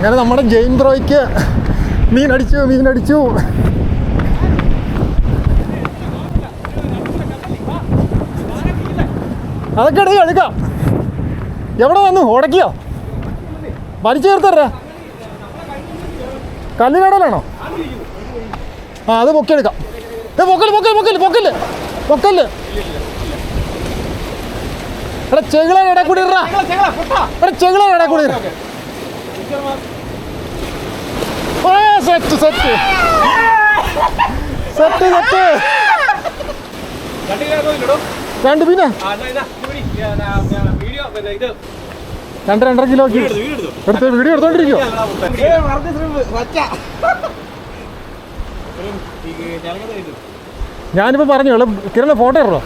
അങ്ങനെ നമ്മുടെ ജെയിൻ ബ്രോയ്ക്ക് മീനടിച്ചു. അതൊക്കെ എടുക്കാം. എവിടെ വന്നു? ഉടക്കിയോ? വലിച്ചു ചേർത്തറ കല്ലിനടലാണോ? ആ അത് പൊക്കിയെടുക്കാം. പൊക്കല് എടാ ചെകിളയുടെ ഇടയിൽ കൂടി ഇടാ. ചെകിളയുടെ ഇടയിൽ കൂടി സെറ്റ് രണ്ട് പിന്നെ 2.5 കിലോ എടുത്ത് വീഡിയോ എടുത്തോണ്ടിരിക്കോ? ഞാനിപ്പോ പറഞ്ഞു കിരണ ഫോട്ടോ ഇടണോ?